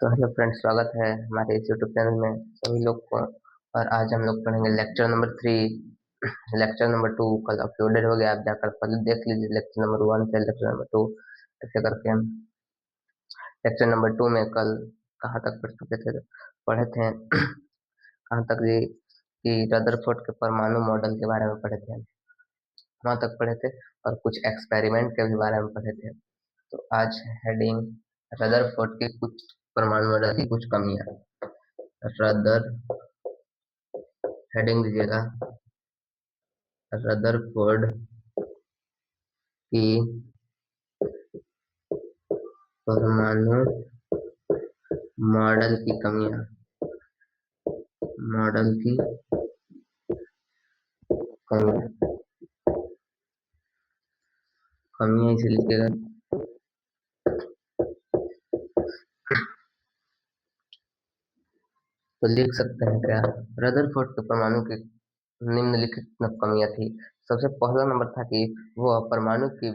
तो hello friends, स्वागत है हमारे इस यूट्यूब चैनल में सभी लोग को। और आज हम लोग पढ़ेंगे लेक्चर नंबर 3। लेक्चर नंबर 2 कल अपलोडेड हो गया, आप जाकर पहले देख लीजिए लेक्चर नंबर 1 से लेक्चर नंबर 2 ऐसे करके। हम लेक्चर नंबर 2 में कल कहाँ तक पढ़ चुके थे, पढ़े थे कहाँ तक जी कि रदरफोर्ड के परमाणु मॉडल के बारे में पढ़े थे, वहाँ तक पढ़े थे। और कुछ एक्सपेरिमेंट के भी बारे में पढ़े थे। तो आज हेडिंग रदरफोर्ड के कुछ परमाणु मॉडल की कुछ कमियां। रदर हेडिंग दीजिएगा, रदरफोर्ड की परमाणु मॉडल की कमियां। मॉडल की कमियां कमियां इसे लिखिएगा। तो लिख सकते हैं क्या, रदरफोर्ड के परमाणु की निम्नलिखित कमियां थी। सबसे पहला नंबर था कि वह परमाणु की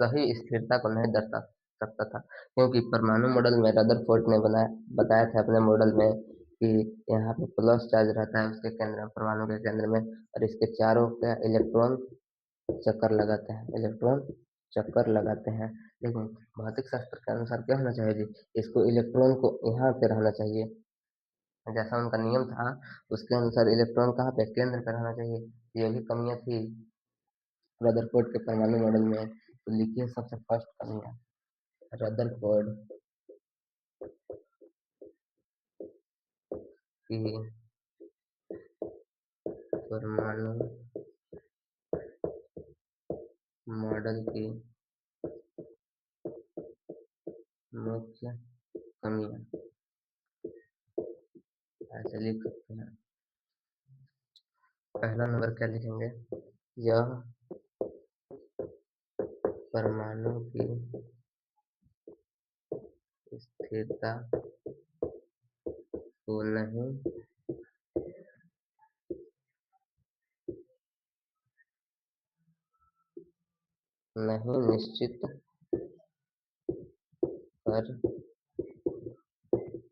सही स्थिरता को नहीं दर्शा सकता था, क्योंकि परमाणु मॉडल में रदरफोर्ड ने बताया था अपने मॉडल में कि यहाँ पे प्लस चार्ज रहता है उसके केंद्र में, परमाणु के केंद्र में, और इसके चारों पे इलेक्ट्रॉन चक्कर लगाते हैं, इलेक्ट्रॉन चक्कर लगाते हैं। लेकिन भौतिक शास्त्र के अनुसार क्या होना चाहिए जी, इसको इलेक्ट्रॉन को यहाँ पे रहना चाहिए, जैसा उनका नियम था उसके अनुसार इलेक्ट्रॉन कहाँ पे, केंद्र पे रहना चाहिए। ये भी कमियां थी रदरफोर्ड के परमाणु मॉडल में। तो लिखिए सबसे फर्स्ट कमियां, रदरफोर्ड की परमाणु मॉडल की मुख्य कमियां, ऐसे लिख सकते हैं। पहला नंबर क्या लिखेंगे, यह परमाणु की स्थिरता को नहीं निश्चित कर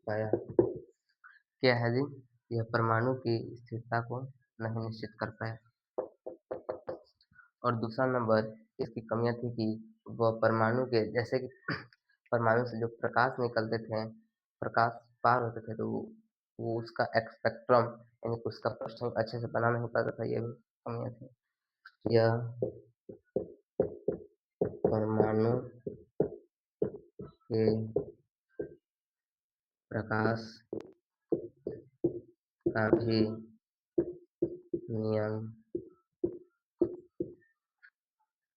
पाया। क्या है जी, यह परमाणु की स्थिरता को नहीं निश्चित कर पाया। और दूसरा नंबर इसकी कमियां थी कि वह परमाणु के जैसे कि परमाणु से जो प्रकाश निकलते थे, प्रकाश पार होते थे, तो वो उसका स्पेक्ट्रम यानी कि उसका प्रश्न अच्छे से बना नहीं पाता था। ये भी कमियां थी। यह परमाणु के प्रकाश का भी नियम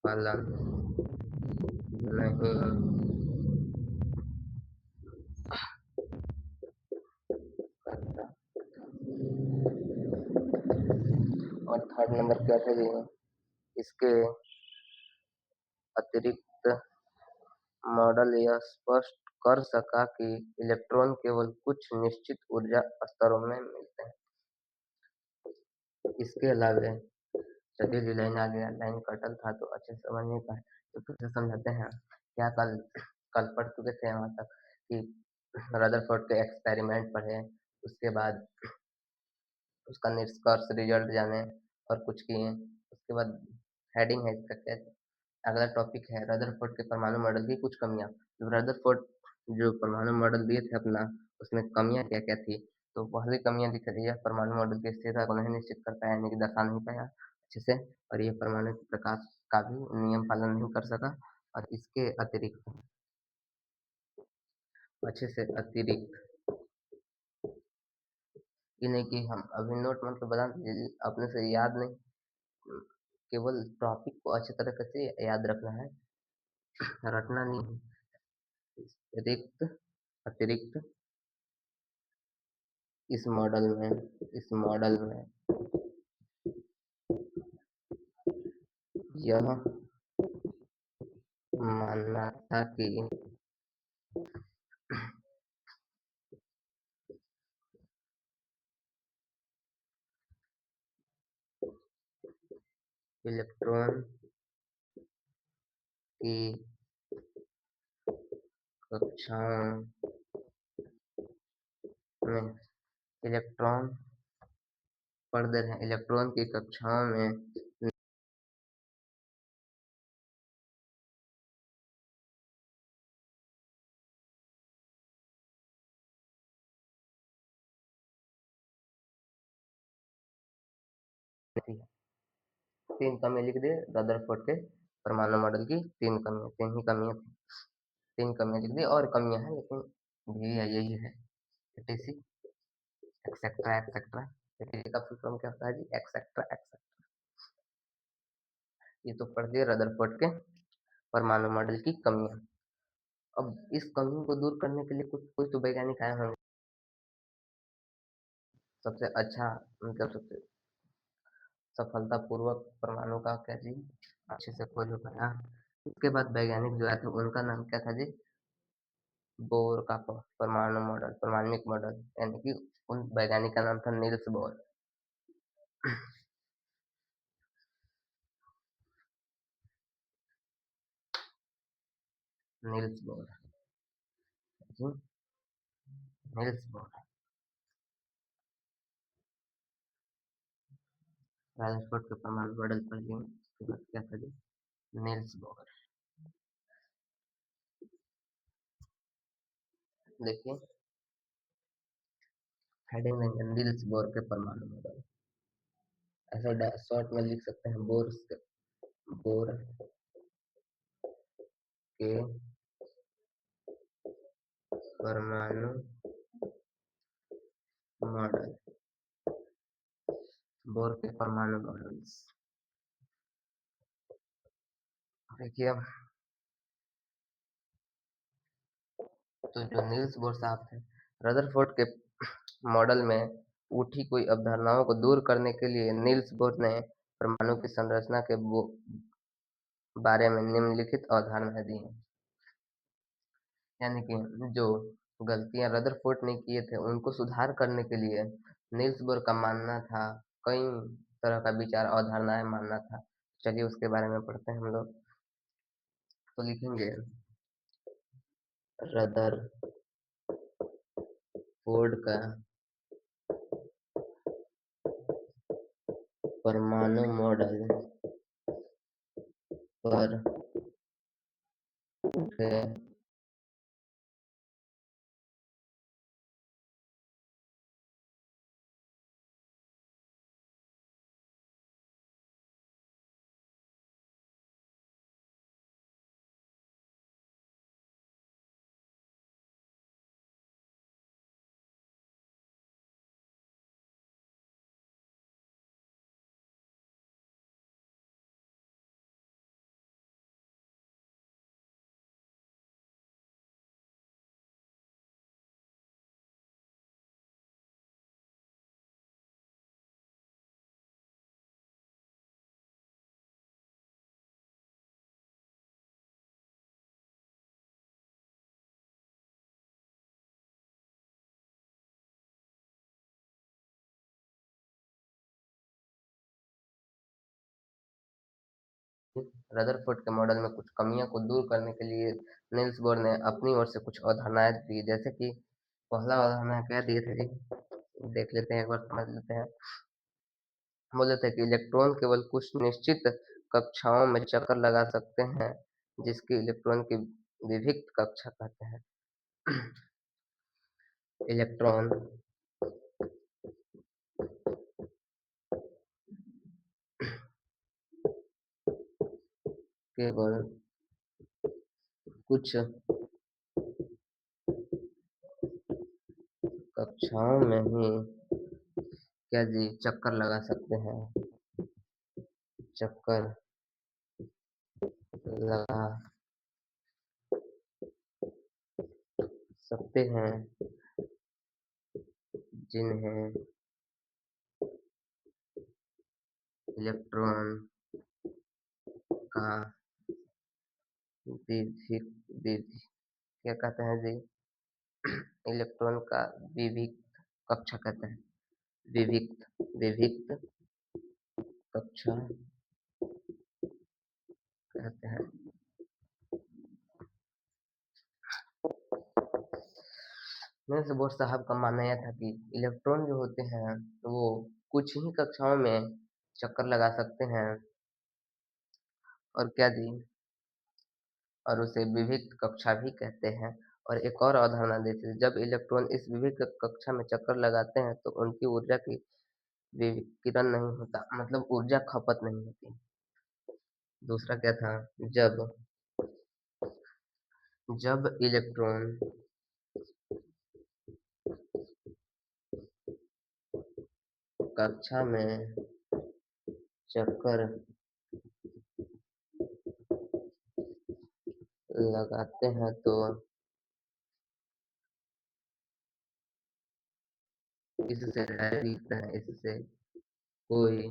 पालन नहीं करता। और थर्ड नंबर क्या था जी, इसके अतिरिक्त मॉडल यह स्पष्ट कर सका कि इलेक्ट्रॉन केवल कुछ निश्चित ऊर्जा स्तरों में मिलते हैं। इसके अलावा चलिए लाइन आ गया, लाइन कटल था तो अच्छे से समझ नहीं पाए, तो फिर से समझाते हैं। क्या कल कल पढ़ चुके थे वहां तक कि रदरफोर्ड के एक्सपेरिमेंट पढ़े, उसके बाद उसका निष्कर्ष रिजल्ट जाने और कुछ किए। उसके बाद हेडिंग है इसका क्या, अगला टॉपिक है रदरफोर्ड के परमाणु मॉडल की कुछ कमियां। रदरफोर्ड जो परमाणु मॉडल दिए थे अपना, उसमें कमियां क्या क्या थी। तो पहली कमियां दिख रही है, परमाणु मॉडल की स्थिरता को नहीं निश्चित कर पाया, यानी कि दर्शा नहीं पाया अच्छे से। और ये परमाणु के प्रकाश का भी नियम पालन नहीं कर सका। और इसके अतिरिक्त अच्छे से अतिरिक्त ये नहीं कि हम अभी नोट मतलब बता दीजिए, अपने से याद नहीं, केवल टॉपिक को अच्छी तरह से याद रखना है, रटना नहीं है। अतिरिक्त अतिरिक्त इस मॉडल में यह मानना था कि इलेक्ट्रॉन की कक्षाओं में इलेक्ट्रॉन पढ़ दे रहे हैं, इलेक्ट्रॉन की कक्षाओं में नहीं है। 3 कमियाँ लिख दिए रदरफोर्ड के परमाणु मॉडल की। 3 ही कमियाँ थी। 3 कमियाँ लिख दी, और कमियाँ हैं लेकिन यही है, एटीसी एक्सेट्रा एक्सेट्रा। एटीसी का फुल फॉर्म क्या होता है जी? Etcetera etcetera. ये तो पढ़ दिए रदरफोर्ड के परमाणु मॉडल की कमियाँ। अब इस कमियों को दूर करने के लिए कुछ तो वैज्ञानिक आए होंगे। सबसे अच्छा मतलब सबसे सफलतापूर्वक परमाणु का क्या जी अच्छे से खोज हो पाया। उसके बाद वैज्ञानिक जो आए थे उनका नाम क्या था जी? बोर का परमाणु मॉडल, परमाणुक मॉडल, यानी कि उन वैज्ञानिक का नाम था Niels Bohr. Niels Bohr ji, Niels Bohr. Rutherford के परमाणु मॉडल पढ़ लिए। उसके बाद क्या था जी? Niels Bohr. देखिए हेडिंग देंगे नील्स बोर के परमाणु मॉडल। ऐसा शॉर्ट में लिख सकते हैं, बोर के परमाणु मॉडल, बोर के परमाणु मॉडल्स। देखिए तो जो नील्स बोर साहब थे, रदरफोर्ड के मॉडल में उठी कोई अवधारणाओं को दूर करने के लिए नील्स बोर ने परमाणु की संरचना के बारे में निम्नलिखित अवधारणाएं दी हैं। यानी कि जो गलतियां रदरफोर्ड ने किए थे उनको सुधार करने के लिए नील्स बोर का मानना था, कई तरह का विचार अवधारणाएं मानना था। चलिए उसके बारे में पढ़ते हैं हम लोग। तो लिखेंगे रदरफोर्ड का परमाणु मॉडल पर उठे रदरफोर्ड के मॉडल में कुछ कमियों को दूर करने के लिए नील्स बोर ने अपनी ओर से कुछ अवधारणाएं दी। जैसे कि पहला अवधारणा क्या दिए थे जी? देख लेते हैं, एक बार समझ लेते हैं। बोले थे कि इलेक्ट्रॉन केवल कुछ निश्चित कक्षाओं में चक्कर लगा सकते हैं, जिसकी इलेक्ट्रॉन की विविक्त कक्षा कहते हैं। इलेक्ट्रॉन केवल कुछ कक्षाओं में ही क्या जी चक्कर लगा सकते हैं, चक्कर लगा सकते हैं, जिन्हें इलेक्ट्रॉन का विभिन्न क्या कहते हैं जी? इलेक्ट्रॉन का विविक्त कक्षा कहते हैं। विविक्त विविक्त कक्षा कहते हैं। नील्स बोर साहब का मानना यह था कि इलेक्ट्रॉन जो होते हैं वो कुछ ही कक्षाओं में चक्कर लगा सकते हैं और क्या जी और उसे विविक्त कक्षा भी कहते हैं। और एक और अवधारणा देते हैं, जब इलेक्ट्रॉन इस विविक्त कक्षा में चक्कर लगाते हैं तो उनकी ऊर्जा की विकिरण नहीं होता, मतलब ऊर्जा खपत नहीं होती। दूसरा क्या था, जब जब इलेक्ट्रॉन कक्षा में चक्कर लगाते हैं तो इससे डायरेक्ट है, इससे कोई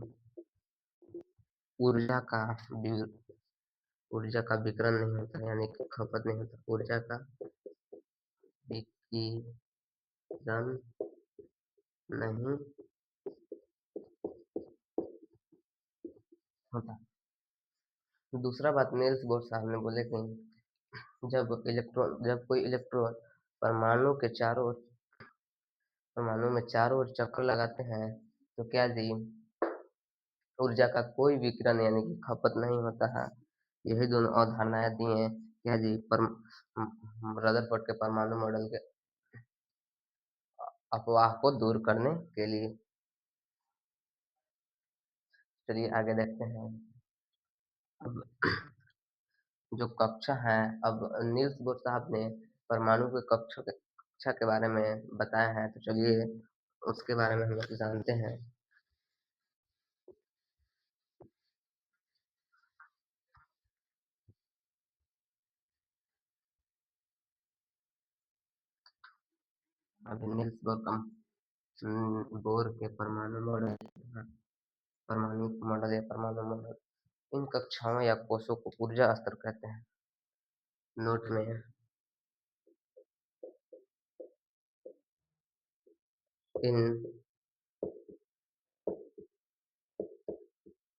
ऊर्जा का वि- ऊर्जा का विकिरण नहीं होता, यानी कि खपत नहीं होता, ऊर्जा का विकिरण नहीं होता। दूसरा बात नील्स बोर साहब ने बोले कि जब कोई इलेक्ट्रॉन परमाणु के चारों ओर परमाणु में चारों ओर चक्कर लगाते हैं तो क्या जी ऊर्जा का कोई विकिरण यानी कि खपत नहीं होता है। यही दोनों अवधारणाएं दी हैं क्या जी रदरफोर्ड के परमाणु मॉडल के अफवाह को दूर करने के लिए। चलिए आगे देखते हैं। अब जो कक्षा है, अब नील्स बोर साहब ने परमाणु के कक्षा के बारे में बताया है, तो चलिए उसके बारे में हम लोग जानते हैं। अभी नील्स बोर के परमाणु मॉडल, परमाणु मॉडल या परमाणु मॉडल, इन कक्षाओं या कोषों को ऊर्जा स्तर कहते हैं। नोट में इन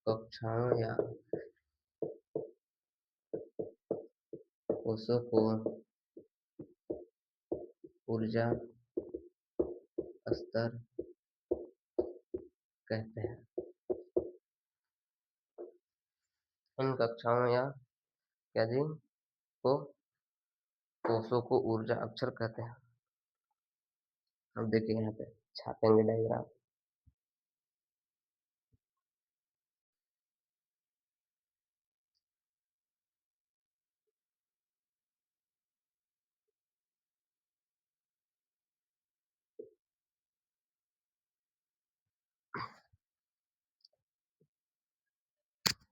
कक्षाओं या कोषों को ऊर्जा स्तर कहते हैं। इन कक्षाओं या क्या जी को कोषों को ऊर्जा अक्षर कहते हैं। अब देखिए यहाँ पे छापेंगे डायग्राम।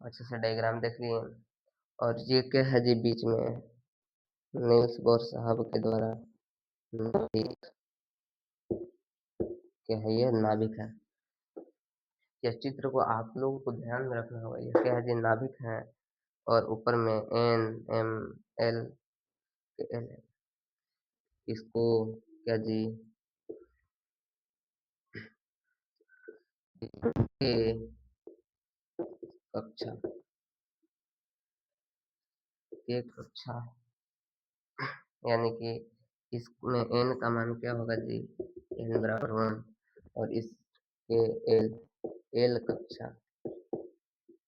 अच्छे से डायग्राम देख लिए। और ये क्या है जी बीच में नील्स बोर साहब के द्वारा नाभिक, क्या है ये नाभिक है। यह चित्र को आप लोगों को ध्यान में रखना होगा, ये क्या है जी नाभिक है और ऊपर में एन एम एल एल इसको क्या जी के कक्षा के कक्षा यानी कि इसमें एन का मान क्या होगा जी एन बराबर 1 और इसके एल एल कक्षा,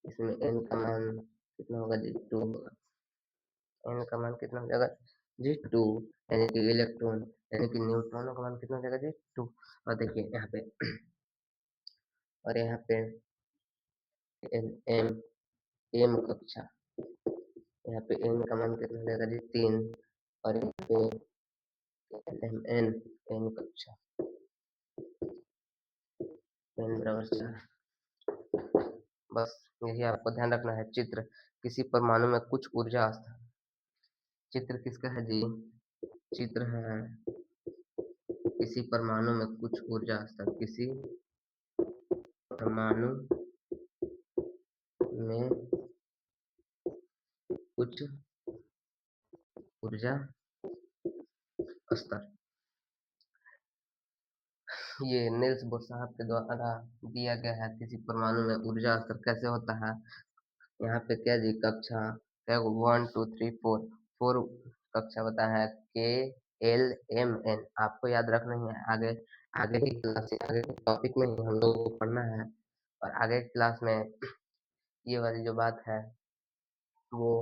इसमें एन का मान कितना होगा जी 2 होगा। एन का मान कितना हो जाएगा जी 2, यानी कि इलेक्ट्रॉन यानी कि न्यूट्रॉनों का मान कितना हो जाएगा जी 2। और देखिए यहाँ पे और यहाँ पे एन एम एम कक्षा, यहाँ पे एन का मान कितना हो जाएगा जी 3 और यहाँ पे एम एन एन कक्षा एन बराबर 4। बस यही आपको ध्यान रखना है। चित्र किसी परमाणु में कुछ ऊर्जा स्तर, चित्र किसका है जी चित्र है किसी परमाणु में कुछ ऊर्जा स्तर, किसी परमाणु में कुछ ऊर्जा स्तर। ये नील्स बोर साहब के द्वारा दिया गया है किसी परमाणु में ऊर्जा स्तर कैसे होता है। यहाँ पे क्या जी कक्षा क्या 1 2 3 4 4 कक्षा बताया है के LMN आपको याद रखना ही है। आगे आगे की क्लास आगे के टॉपिक में ही हम लोगों को पढ़ना है और आगे की क्लास में ये वाली जो बात है वो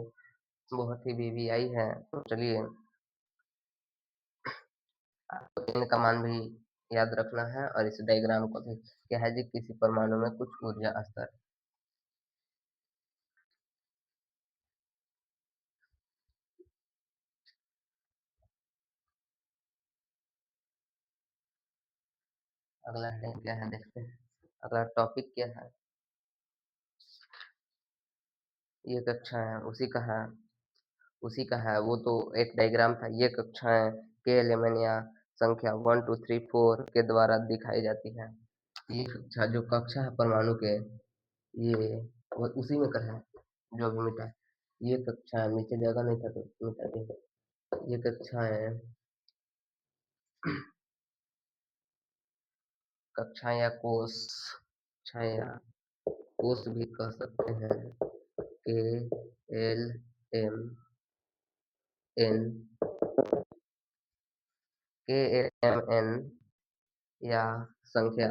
बहुत ही वीवीआई है। तो चलिए आपको n का मान भी याद रखना है और इस डायग्राम को भी। क्या है जी, किसी परमाणु में कुछ ऊर्जा स्तर। अगला हेडिंग क्या है देखते हैं। अगला टॉपिक क्या है, ये कक्षा है उसी का है वो तो एक डायग्राम था। ये कक्षाएं के एलिमेंट या संख्या 1 2 3 4 के द्वारा दिखाई जाती है। ये कक्षा जो कक्षा है परमाणु के, ये वो उसी में कर है जो अभी मिटा है। ये कक्षा नीचे जगह नहीं था तो मिटा दी। ये कक्षाएं कक्षा या कोष, कक्षा या कोष भी कह सकते हैं। के एल एम एन के एम एन या संख्या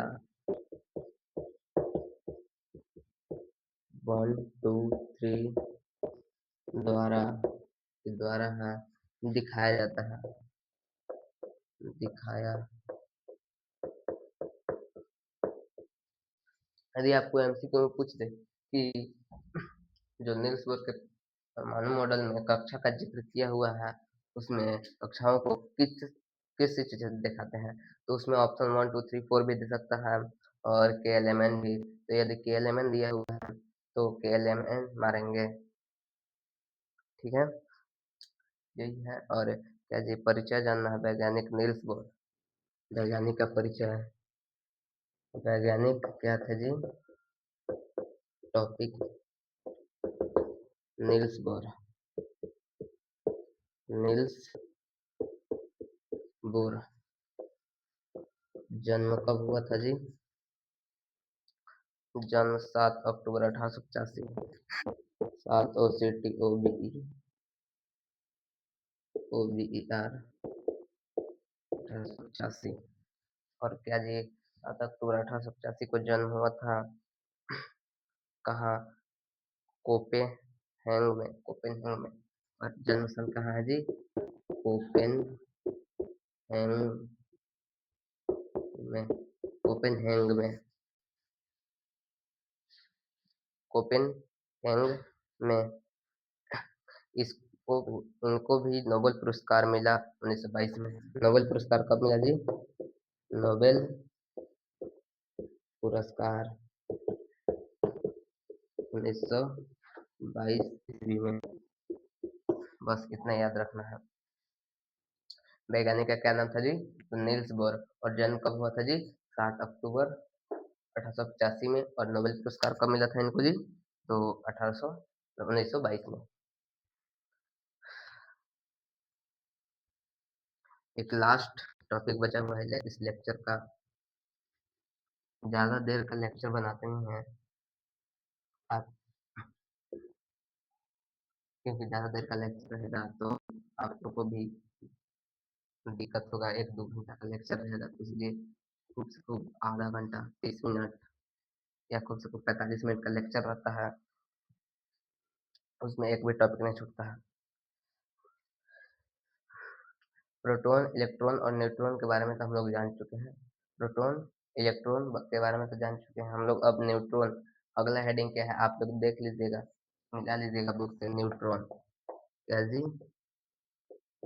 1 2 3 द्वारा है दिखाया जाता है। दिखाया यदि आपको एमसीक्यू में पूछ दे कि जो नील्स बोर के परमाणु मॉडल में कक्षा का जिक्र किया हुआ है उसमें कक्षाओं को किस किस चीज से दिखाते हैं, तो उसमें ऑप्शन 1 2 3 4 भी दे सकता है और के एल एम एन भी। तो यदि के एल एम एन दिया हुआ है तो के एल एम एन मारेंगे। ठीक है, यही है। और क्या जी परिचय जानना है वैज्ञानिक नील्स बोर। वैज्ञानिक का परिचय, वैज्ञानिक क्या थे जी, topic Niels Bohr. Niels Bohr जन्म कब हुआ था जी, जन्म 7 अक्टूबर 1885। 7 O C T O B E R 1885। और क्या जी 7 अक्टूबर 1885 को जन्म हुआ था कहाँ, कोपेनहेग में। और जन्म स्थल कहाँ है जी, कोपेनहेग में। कोपेनहेग में, कोपेनहेग में। इसको इनको भी नोबेल पुरस्कार मिला 1922 में। नोबेल पुरस्कार कब मिला जी, नोबेल पुरस्कार 1922 ईस्वी में। बस इतना याद रखना है। वैज्ञानिक का क्या नाम था जी, तो नील्स बोर। और जन्म कब हुआ था जी, 7 अक्टूबर 1885 में। और नोबेल पुरस्कार कब मिला था इनको जी, तो 1922 में। एक लास्ट टॉपिक बचा हुआ है इस लेक्चर का। ज्यादा देर का लेक्चर बनाते नहीं हैं आप, क्योंकि ज्यादा देर का लेक्चर रहेगा तो आप लोग को भी दिक्कत होगा। 1 2 घंटा का लेक्चर रहेगा तो इसलिए खूब से खूब आधा घंटा 30 मिनट या खूब से खूब 45 मिनट का लेक्चर रहता है, उसमें एक भी टॉपिक नहीं छूटता है। प्रोटॉन, इलेक्ट्रॉन और न्यूट्रॉन के बारे में तो हम लोग जान चुके हैं। प्रोटॉन इलेक्ट्रॉन के बारे में तो जान चुके हैं हम लोग। अब न्यूट्रॉन, अगला हेडिंग क्या है आप लोग देख लीजिएगा, मिला लीजिएगा बुक से। न्यूट्रॉन क्या जी,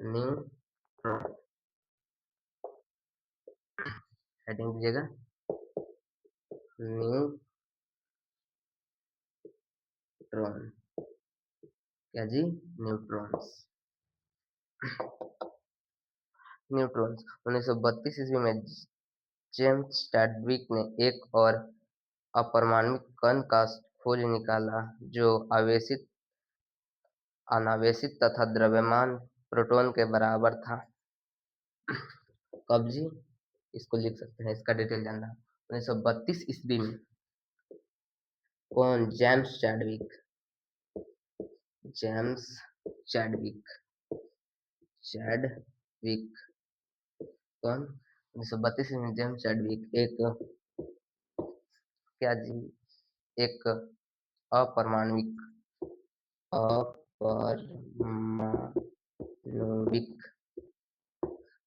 न्यूट्रॉन हेडिंग दीजिएगा, न्यूट्रॉन। क्या जी, न्यूट्रॉन्स। न्यूट्रॉन्स 1932 ईस्वी में जेम्स चैडविक ने एक और अपरमाणुक कण का खोज निकाला जो आवेशित, अनावेशित तथा द्रव्यमान प्रोटॉन के बराबर था। कब जी, इसको लिख सकते हैं, इसका डिटेल जानना। 1932 ईस्वी में कौन, James Chadwick. James Chadwick, Chadwick कौन 1932 में जेम्स चैडविक एक क्या जी एक अपरमाणविक अपरमाणविक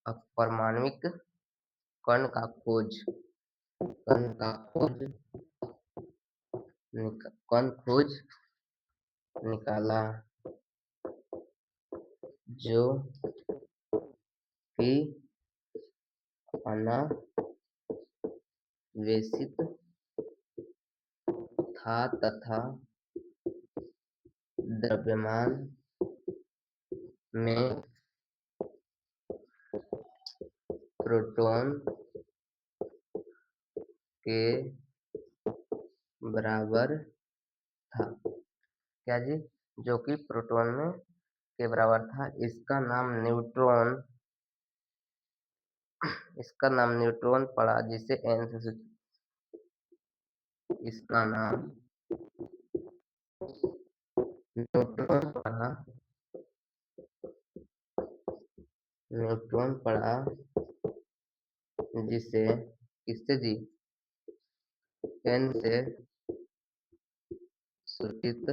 अपरमाणविक कण का खोज कण का खोज कण खोज निकाला जो कि अनावेशित था तथा द्रव्यमान में प्रोटॉन के बराबर था। क्या जी जो कि प्रोटॉन में के बराबर था। इसका नाम न्यूट्रॉन पड़ा जिसे एन से इसका नाम न्यूट्रॉन पड़ा जिसे किससे जी एन से सूचित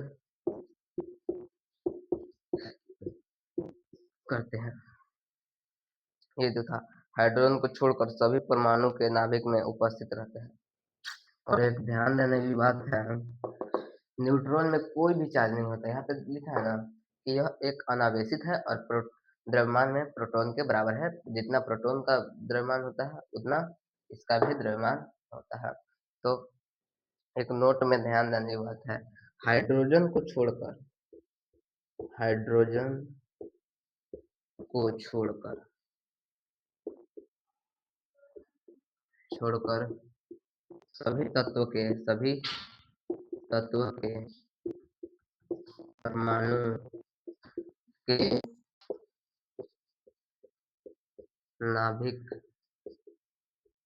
करते हैं। ये जो था हाइड्रोजन को छोड़कर सभी परमाणु के नाभिक में उपस्थित रहते हैं। और एक ध्यान देने की बात है, न्यूट्रॉन में कोई भी चार्ज नहीं होता। यहाँ पे लिखा है ना कि यह एक अनावेशित है और द्रव्यमान में प्रोटॉन के बराबर है। जितना प्रोटॉन का द्रव्यमान होता है उतना इसका भी द्रव्यमान होता है। तो एक नोट में ध्यान देने की बात है, हाइड्रोजन को छोड़कर हाइड्रोजन को छोड़कर सभी तत्वों के परमाणु के नाभिक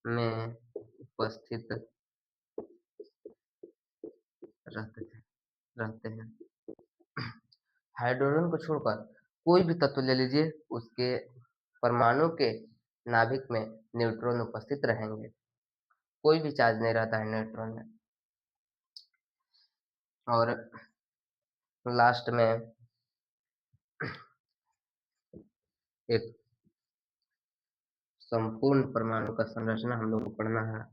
में उपस्थित रहते हैं। हाइड्रोजन को छोड़कर कोई भी तत्व ले लीजिए, उसके परमाणु के नाभिक में न्यूट्रॉन उपस्थित रहेंगे। कोई भी चार्ज नहीं रहता है न्यूट्रॉन में। और लास्ट में एक संपूर्ण परमाणु का संरचना हम लोग को पढ़ना है।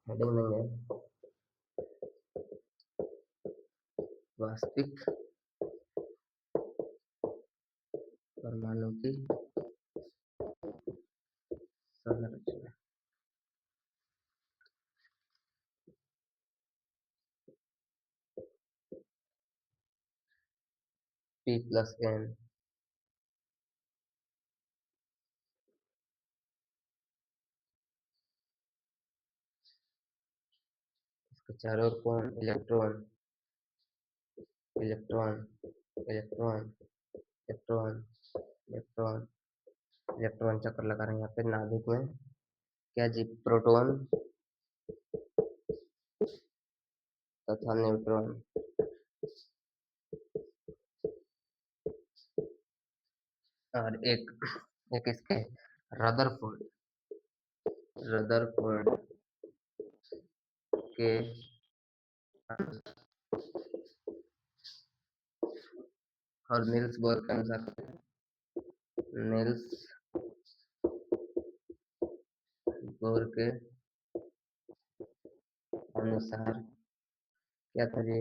हेडिंग लेंगे वास्तविक परमाणु की संरचना। P+N इसके चारों ओर कौन electron electron electron electron electron electron चक्कर लगा रहे हैं यहाँ पे नाभिक में। क्या जी प्रोटॉन तथा न्यूट्रॉन। और एक इसके रदरफोर्ड रदरफोर्ड के और नील्स बोर के अनुसार नील्स बोर के अनुसार क्या था जी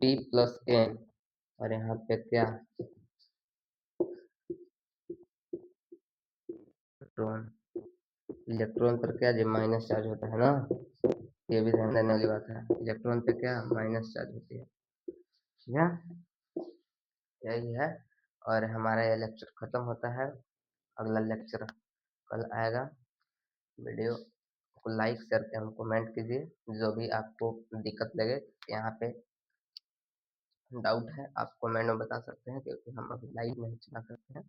P+N और यहाँ पे क्या इलेक्ट्रॉन इलेक्ट्रॉन पर क्या जी माइनस चार्ज होता है ना। ये भी ध्यान देने वाली बात है, इलेक्ट्रॉन पे क्या माइनस चार्ज होती है। या यही है। और हमारा ये लेक्चर खत्म होता है। अगला लेक्चर कल आएगा। वीडियो को लाइक, शेयर एवं कमेंट कीजिए। जो भी आपको दिक्कत लगे, यहाँ पे डाउट है, आप कमेंट में बता सकते हैं, क्योंकि हम अभी लाइव नहीं चला सकते हैं।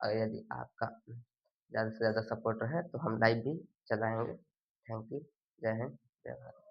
और यदि आपका ज़्यादा से ज़्यादा सपोर्ट रहे तो हम लाइव भी चलाएँगे। Thank you. जय हिंद, जय भारत।